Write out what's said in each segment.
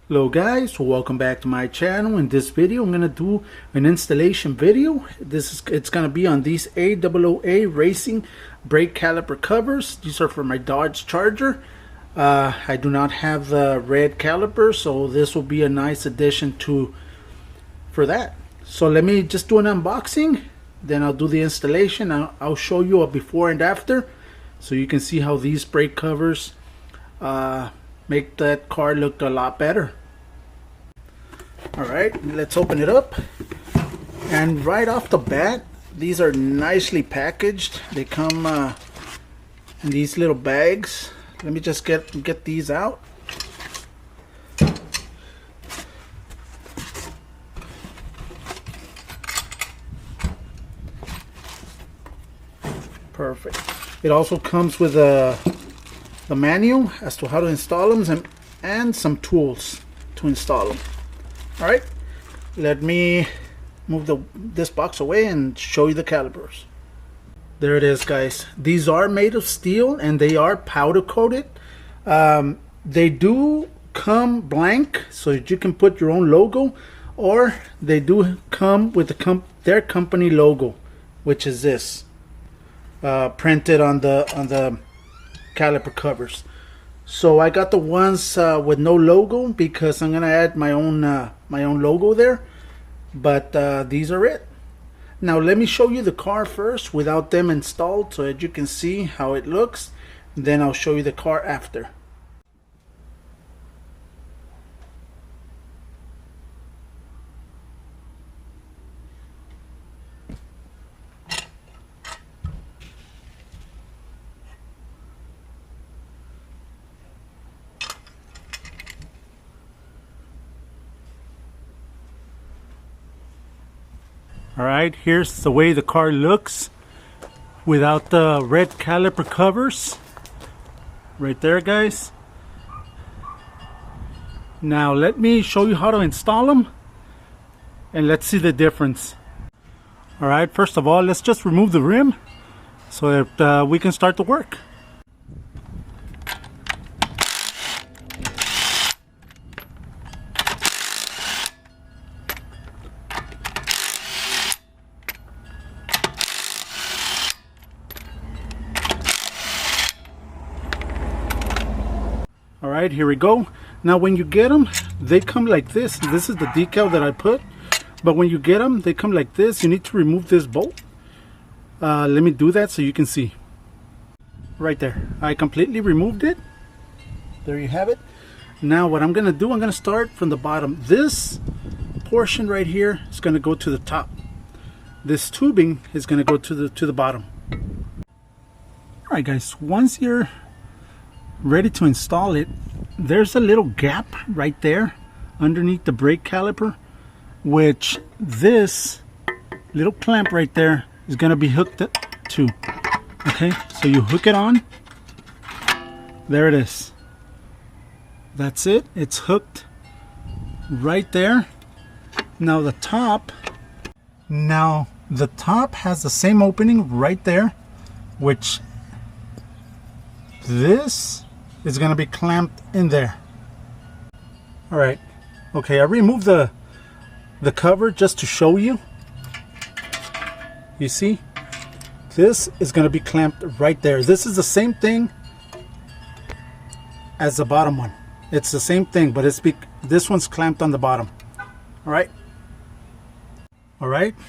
Hello guys, welcome back to my channel. In this video I'm going to do an installation video. It's going to be on these Aooa racing brake caliper covers. These are for my Dodge Charger. I do not have the red caliper, so this will be a nice addition for that. So let me just do an unboxing, then I'll do the installation. I'll show you a before and after so you can see how these brake covers make that car look a lot better. Alright, let's open it up. And right off the bat, these are nicely packaged. They come in these little bags. Let me just get these out. Perfect. It also comes with the manual as to how to install them and some tools to install them. Alright, let me move this box away and show you the calipers. There it is, guys. These are made of steel and they are powder coated. They do come blank so that you can put your own logo, or they do come with their company logo, which is this, printed on the caliper covers. So I got the ones with no logo because I'm gonna add my own logo there, but these are it. Now let me show you the car first without them installed so that you can see how it looks. Then I'll show you the car after. Alright, here's the way the car looks without the red caliper covers. Right there, guys. Now let me show you how to install them and let's see the difference. Alright, first of all, let's just remove the rim so that we can start the work. Alright, here we go. Now when you get them, they come like this. This is the decal that I put. But when you get them, they come like this. You need to remove this bolt. Let me do that so you can see. Right there. I completely removed it. There you have it. Now what I'm going to do, I'm going to start from the bottom. This portion right here is going to go to the top. This tubing is going to go to the bottom. Alright guys, once you're ready to install it, there's a little gap right there underneath the brake caliper, which this little clamp right there is going to be hooked to. Okay, so you hook it on. There it is. That's it. It's hooked right there. Now the top has the same opening right there, which this is going to be clamped in there. Alright, okay, I removed the cover just to show you. You see, this is going to be clamped right there. This is the same thing as the bottom one. It's the same thing, but this one's clamped on the bottom. Alright,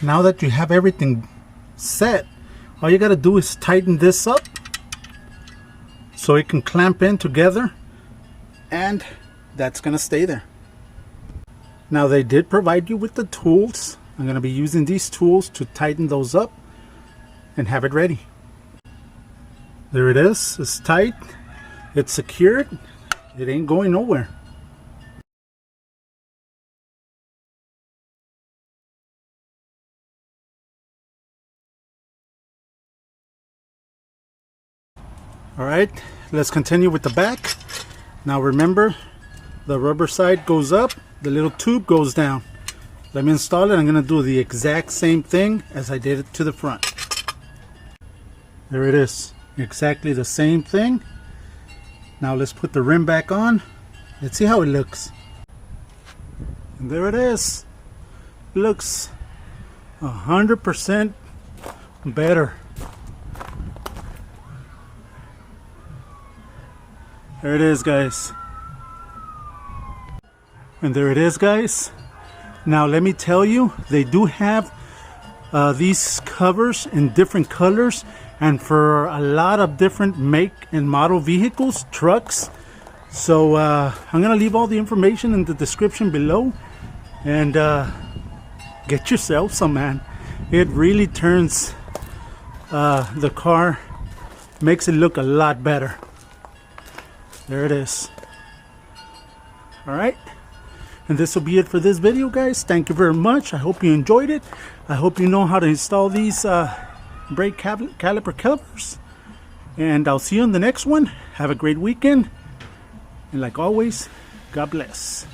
now that you have everything set, all you got to do is tighten this up so it can clamp in together, and that's gonna stay there. Now they did provide you with the tools. I'm gonna be using these tools to tighten those up and have it ready. There it is. It's tight, it's secured, it ain't going nowhere. Alright, let's continue with the back. Now remember, the rubber side goes up, the little tube goes down. Let me install it. I'm going to do the exact same thing as I did it to the front. There it is. Exactly the same thing. Now let's put the rim back on. Let's see how it looks. And there it is. Looks 100% better. There it is, guys. And there it is, guys. Now let me tell you, they do have these covers in different colors and for a lot of different make and model vehicles, trucks. So I'm gonna leave all the information in the description below, and get yourself some, man. It really turns the car, makes it look a lot better. There it is. All right, and this will be it for this video, guys. Thank you very much. I hope you enjoyed it. I hope you know how to install these brake caliper calipers, and I'll see you in the next one. Have a great weekend, and like always, God bless.